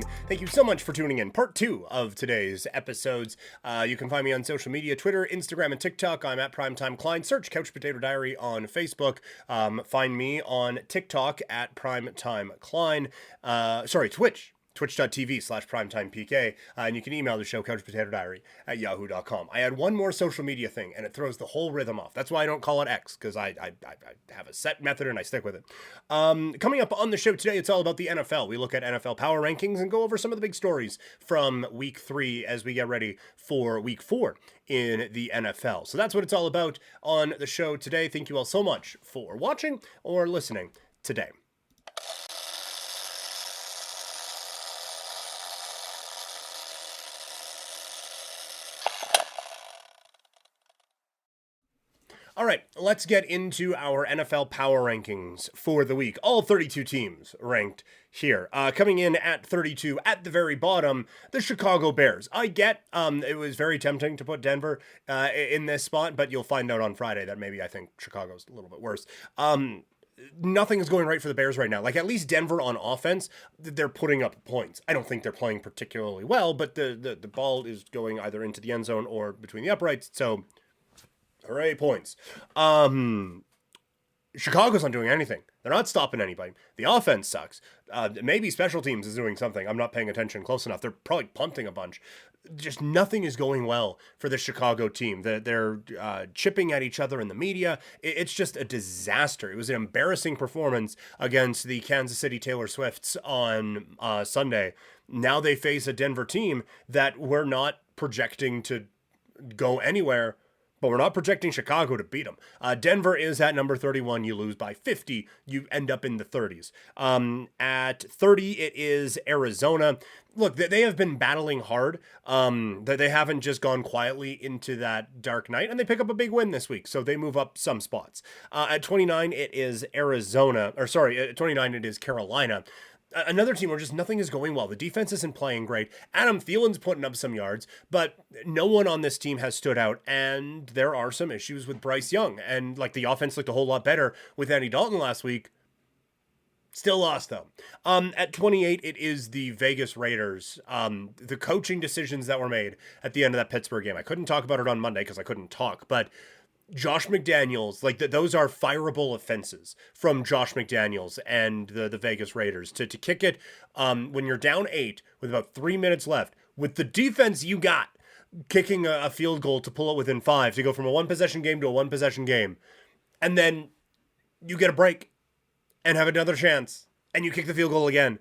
Klein. Thank you so much for tuning in. Part 2 of today's episodes. You can find me on social media, Twitter, Instagram, and TikTok. I'm at Primetime Klein. Search Couch Potato Diary on Facebook. Find me on TikTok at Primetime Klein. Twitch. Twitch.tv/primetimepk, and you can email the show couchpotatodiary@yahoo.com. I add one more social media thing, and it throws the whole rhythm off. That's why I don't call it X, because I have a set method and I stick with it. Coming up on the show today, it's all about the NFL. We look at NFL power rankings and go over some of the big stories from week 3 as we get ready for week 4 in the NFL. So that's what it's all about on the show today. Thank you all so much for watching or listening today. All right, let's get into our NFL power rankings for the week. All 32 teams ranked here. Coming in at 32 at the very bottom, the Chicago Bears. I get it was very tempting to put Denver in this spot, but you'll find out on Friday that maybe I think Chicago's a little bit worse. Nothing is going right for the Bears right now. Like, at least Denver on offense, they're putting up points. I don't think they're playing particularly well, but the ball is going either into the end zone or between the uprights, so hooray, points. Chicago's not doing anything. They're not stopping anybody. The offense sucks. Maybe special teams is doing something. I'm not paying attention close enough. They're probably punting a bunch. Just nothing is going well for the Chicago team. They're chipping at each other in the media. It's just a disaster. It was an embarrassing performance against the Kansas City Taylor Swifts on Sunday. Now they face a Denver team that we're not projecting to go anywhere, but we're not projecting Chicago to beat them. Denver is at number 31. You lose by 50. You end up in the 30s. At 30, it is Arizona. Look, they have been battling hard. They haven't just gone quietly into that dark night, and they pick up a big win this week, so they move up some spots. At 29, it is at 29, it is Carolina. Another team where just nothing is going well. The defense isn't playing great. Adam Thielen's putting up some yards, but no one on this team has stood out, and there are some issues with Bryce Young. And like, the offense looked a whole lot better with Andy Dalton last week. Still lost, though. At 28, it is the Vegas Raiders. The coaching decisions that were made at the end of that Pittsburgh game. I couldn't talk about it on Monday because I couldn't talk, but Josh McDaniels, those are fireable offenses from Josh McDaniels and the Vegas Raiders to kick it when you're down 8 with about 3 minutes left with the defense you got, kicking a field goal to pull it within 5 to go from a one-possession game to a one-possession game, and then you get a break and have another chance and you kick the field goal again.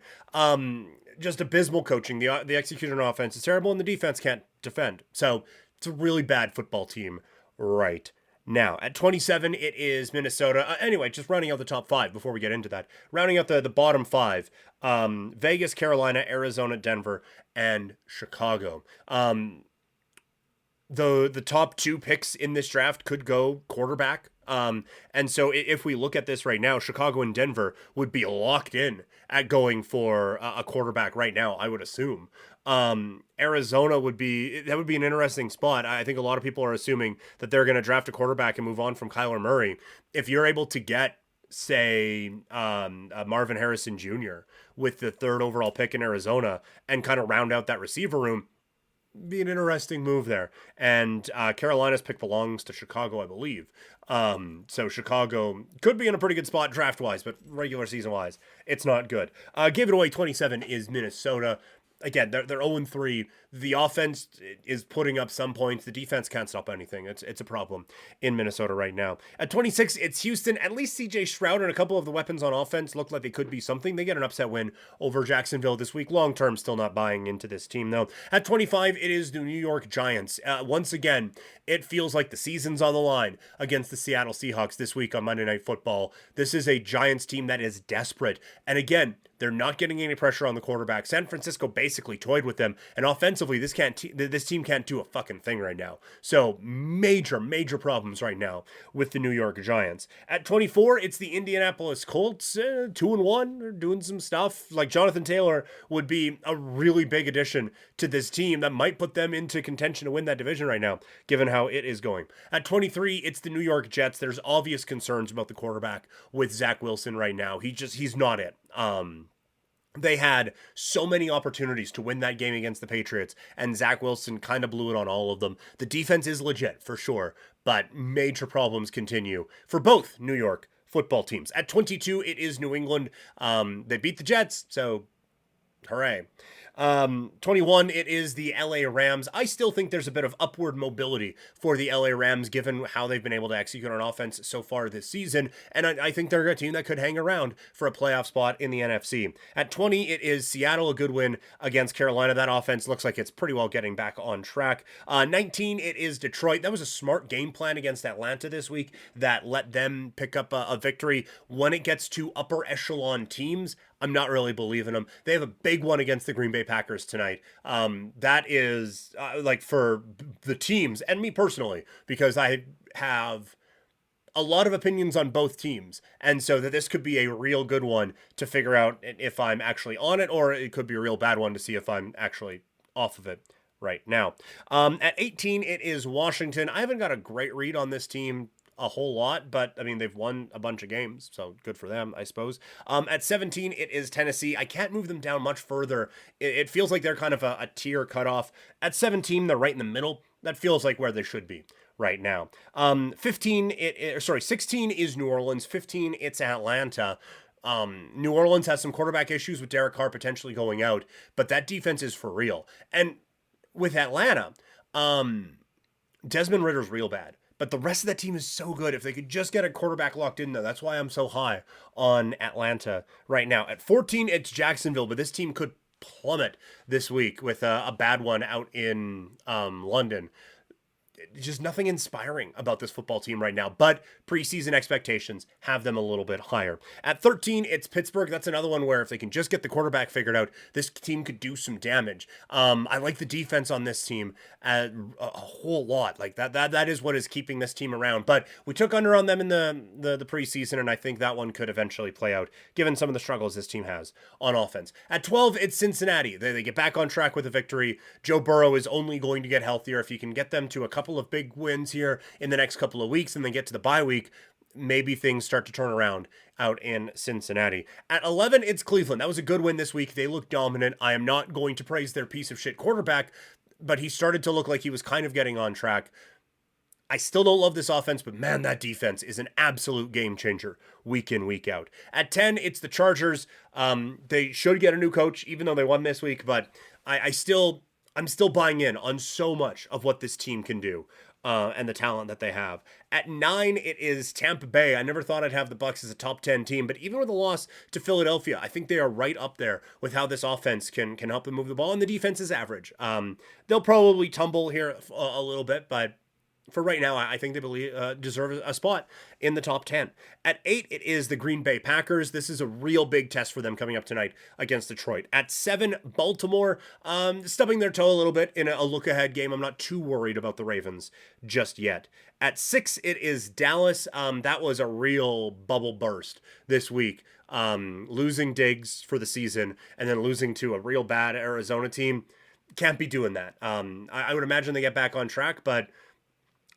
Just abysmal coaching. The execution on offense is terrible and the defense can't defend. So it's a really bad football team right now. At 27, it is Minnesota. Anyway, just rounding out the top 5 before we get into that. Rounding out the bottom 5, Vegas, Carolina, Arizona, Denver, and Chicago. The top 2 picks in this draft could go quarterback. And so if we look at this right now, Chicago and Denver would be locked in at going for a quarterback right now, I would assume. Arizona would be an interesting spot. I think a lot of people are assuming that they're going to draft a quarterback and move on from Kyler Murray. If you're able to get, say, Marvin Harrison Jr. with the 3rd overall pick in Arizona and kind of round out that receiver room, be an interesting move there. And Carolina's pick belongs to Chicago, I believe. So Chicago could be in a pretty good spot draft-wise, but regular season-wise, it's not good. Give it away 27 is Minnesota. Again, they're 0-3. The offense is putting up some points. The defense can't stop anything. It's a problem in Minnesota right now. At 26, it's Houston. At least C.J. Stroud and a couple of the weapons on offense look like they could be something. They get an upset win over Jacksonville this week. Long term, still not buying into this team, though. At 25, it is the New York Giants. Once again, it feels like the season's on the line against the Seattle Seahawks this week on Monday Night Football. This is a Giants team that is desperate. And again, they're not getting any pressure on the quarterback. San Francisco basically toyed with them, and offensively, this team can't do a fucking thing right now. So major problems right now with the New York Giants. At 24, it's the Indianapolis Colts, 2-1. They're doing some stuff. Like, Jonathan Taylor would be a really big addition to this team that might put them into contention to win that division right now, given how it is going. At 23, it's the New York Jets. There's obvious concerns about the quarterback with Zach Wilson right now. He's not it. They had so many opportunities to win that game against the Patriots, and Zach Wilson kind of blew it on all of them. The defense is legit, for sure, but major problems continue for both New York football teams. At 22, it is New England. They beat the Jets, so hooray. 21, it is the LA Rams. I still think there's a bit of upward mobility for the LA Rams given how they've been able to execute on offense so far this season, and I think they're a team that could hang around for a playoff spot in the NFC. At 20, it is Seattle, a good win against Carolina. That offense looks like it's pretty well getting back on track. 19, it is Detroit. That was a smart game plan against Atlanta this week that let them pick up a victory. When it gets to upper echelon teams, I'm not really believing them. They have a big one against the Green Bay Packers tonight. That is like for the teams and me personally, because I have a lot of opinions on both teams. And so that this could be a real good one to figure out if I'm actually on it, or it could be a real bad one to see if I'm actually off of it right now. At 18, it is Washington. I haven't got a great read on this team a whole lot, but I mean, they've won a bunch of games, so good for them, I suppose. At 17, it is Tennessee. I can't move them down much further. It feels like they're kind of a tier cutoff. At 17, they're right in the middle. That feels like where they should be right now. 16 is New Orleans. 15, it's Atlanta. New Orleans has some quarterback issues with Derek Carr potentially going out, but that defense is for real. And with Atlanta, Desmond Ritter's real bad. But the rest of that team is so good. If they could just get a quarterback locked in, though, that's why I'm so high on Atlanta right now. At 14, it's Jacksonville, but this team could plummet this week with a bad one out in London. Just nothing inspiring about this football team right now, but preseason expectations have them a little bit higher. At 13, it's Pittsburgh. That's another one where if they can just get the quarterback figured out, this team could do some damage. I like the defense on this team a whole lot. Like that is what is keeping this team around. But we took under on them in the preseason, and I think that one could eventually play out, given some of the struggles this team has on offense. At 12, it's Cincinnati. They get back on track with a victory. Joe Burrow is only going to get healthier. If you can get them to a couple of big wins here in the next couple of weeks and then get to the bye week, maybe things start to turn around out in Cincinnati. At 11, it's Cleveland. That was a good win this week. They look dominant. I am not going to praise their piece of shit quarterback, but he started to look like he was kind of getting on track. I still don't love this offense, but man, that defense is an absolute game changer week in, week out. At 10, it's the Chargers. They should get a new coach, even though they won this week, but I'm still buying in on so much of what this team can do. And the talent that they have. At 9, it is Tampa Bay. I never thought I'd have the Bucs as a top 10 team, but even with a loss to Philadelphia, I think they are right up there with how this offense can help them move the ball, and the defense is average. They'll probably tumble here a little bit, but for right now, I think they deserve a spot in the top 10. At 8, it is the Green Bay Packers. This is a real big test for them coming up tonight against Detroit. At 7, Baltimore, stubbing their toe a little bit in a look-ahead game. I'm not too worried about the Ravens just yet. At 6, it is Dallas. That was a real bubble burst this week. Losing Diggs for the season and then losing to a real bad Arizona team. Can't be doing that. I would imagine they get back on track, but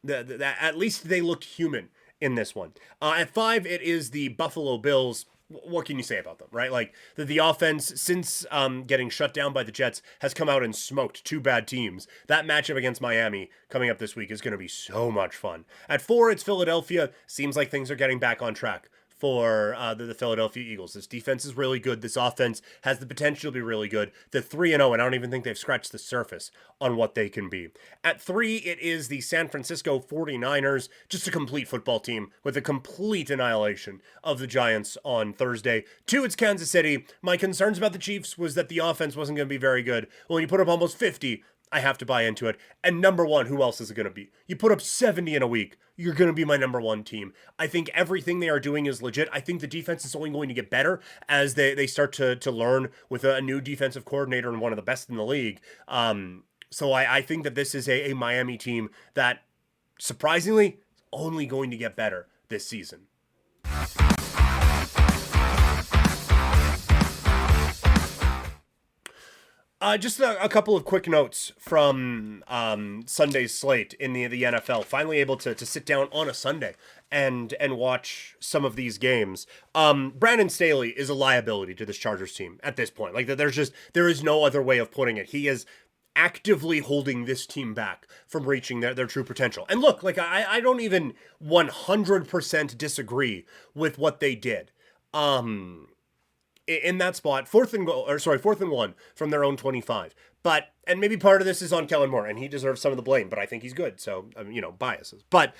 at least they looked human in this one. At 5, it is the Buffalo Bills. What can you say about them, right? Like the offense, since getting shut down by the Jets, has come out and smoked two bad teams. That matchup against Miami coming up this week is going to be so much fun. At 4, it's Philadelphia. Seems like things are getting back on track for the Philadelphia Eagles. This defense is really good. This offense has the potential to be really good. They're 3-0, and I don't even think they've scratched the surface on what they can be. At 3, it is the San Francisco 49ers, just a complete football team with a complete annihilation of the Giants on Thursday. 2, it's Kansas City. My concerns about the Chiefs was that the offense wasn't going to be very good. Well, when you put up almost 50, I have to buy into it. And number 1, who else is it going to be? You put up 70 in a week, you're going to be my number 1 team. I think everything they are doing is legit. I think the defense is only going to get better as they start to learn with a new defensive coordinator and one of the best in the league. So I think that this is a Miami team that, surprisingly, is only going to get better this season. Just a couple of quick notes from Sunday's slate in the NFL. Finally able to sit down on a Sunday and watch some of these games. Brandon Staley is a liability to this Chargers team at this point. Like there is no other way of putting it. He is actively holding this team back from reaching their true potential. And look, like I don't even 100% disagree with what they did. In that spot, fourth and 1 from their own 25. But, and maybe part of this is on Kellen Moore, and he deserves some of the blame, but I think he's good. So, biases. But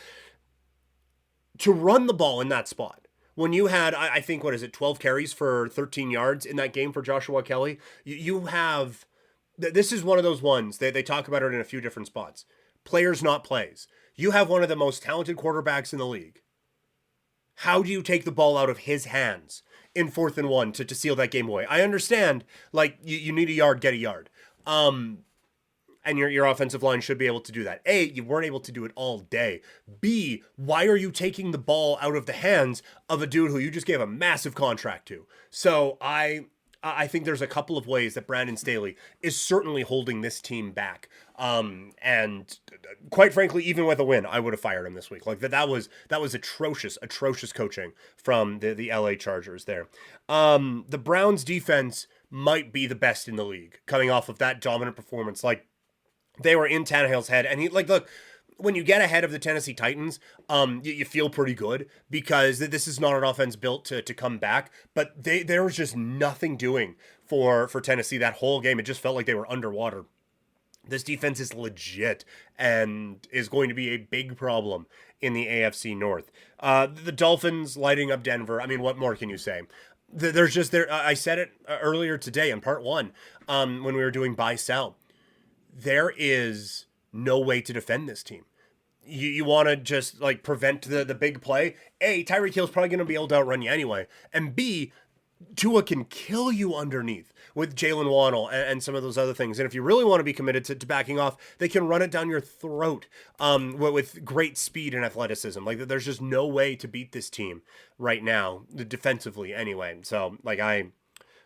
to run the ball in that spot, when you had, I think, 12 carries for 13 yards in that game for Joshua Kelly, you have, this is one of those ones, they talk about it in a few different spots. Players, not plays. You have one of the most talented quarterbacks in the league. How do you take the ball out of his hands in 4th and 1 to seal that game away? I understand, like, you need a yard, get a yard. And your offensive line should be able to do that. A, you weren't able to do it all day. B, why are you taking the ball out of the hands of a dude who you just gave a massive contract to? So I think there's a couple of ways that Brandon Staley is certainly holding this team back. And quite frankly, even with a win, I would have fired him this week. Like that was atrocious coaching from the LA Chargers there. The Browns defense might be the best in the league coming off of that dominant performance. Like they were in Tannehill's head, and he look, when you get ahead of the Tennessee Titans, you feel pretty good because this is not an offense built to come back. But there was just nothing doing for Tennessee that whole game. It just felt like they were underwater. This defense is legit and is going to be a big problem in the AFC North. The Dolphins lighting up Denver. I mean, what more can you say? I said it earlier today in part 1 when we were doing buy sell. There is no way to defend this team. You want to just like prevent the big play. A, Tyreek Hill's probably going to be able to outrun you anyway. And B, Tua can kill you underneath with Jalen Waddle and some of those other things. And if you really want to be committed to backing off, they can run it down your throat with great speed and athleticism. Like there's just no way to beat this team right now, defensively anyway. So like I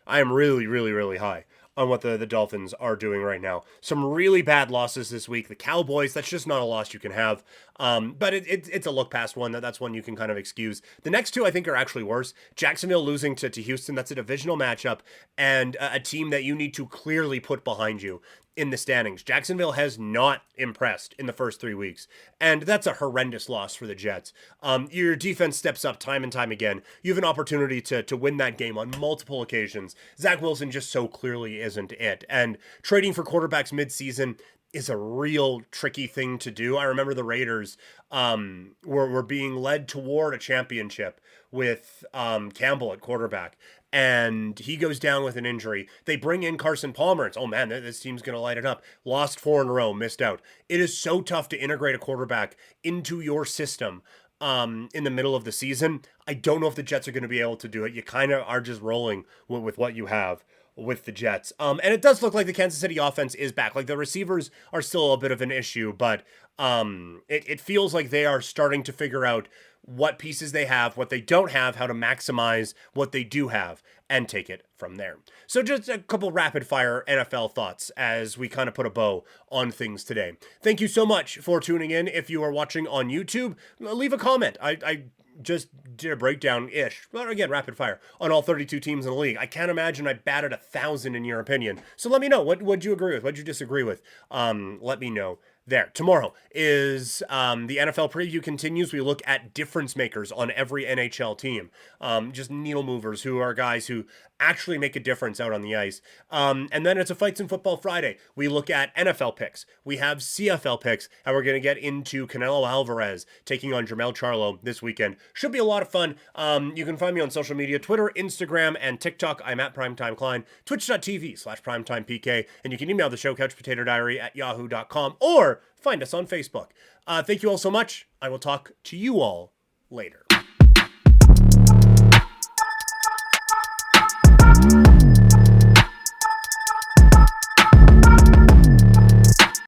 am really, really, really high on what the Dolphins are doing right now. Some really bad losses this week. The Cowboys, that's just not a loss you can have. But it's a look past one. That's one you can kind of excuse. The next two I think are actually worse. Jacksonville losing to Houston, that's a divisional matchup, and a team that you need to clearly put behind you in the standings. Jacksonville has not impressed in the first 3 weeks, and that's a horrendous loss for the Jets. Your defense steps up time and time again. You have an opportunity to win that game on multiple occasions. Zach Wilson just so clearly isn't it. And trading for quarterbacks midseason is a real tricky thing to do. I remember the Raiders were being led toward a championship with Campbell at quarterback, and he goes down with an injury. They bring in Carson Palmer. It's, oh man, this team's going to light it up. Lost 4 in a row, missed out. It is so tough to integrate a quarterback into your system in the middle of the season. I don't know if the Jets are going to be able to do it. You kind of are just rolling with what you have with the Jets. And it does look like the Kansas City offense is back. Like the receivers are still a bit of an issue, but it feels like they are starting to figure out what pieces they have, what they don't have, how to maximize what they do have, and take it from there. So just a couple rapid fire NFL thoughts as we kind of put a bow on things today. Thank you so much for tuning in. If you are watching on YouTube, leave a comment. I just did a breakdown-ish, but again, rapid fire, on all 32 teams in the league. I can't imagine I batted 1,000 in your opinion. So let me know. What'd you agree with? What'd you disagree with? Let me know there. Tomorrow is the NFL preview continues. We look at difference makers on every NHL team. Just needle movers who are guys who actually make a difference out on the ice. And then it's a Fights in Football Friday. We look at NFL picks. We have CFL picks, and we're going to get into Canelo Alvarez taking on Jermell Charlo this weekend. Should be a lot of fun. You can find me on social media, Twitter, Instagram, and TikTok. I'm at Primetime Klein, twitch.tv/PrimetimePK, and you can email the show, couchpotatodiary@yahoo.com, or find us on Facebook. Thank you all so much. I will talk to you all later.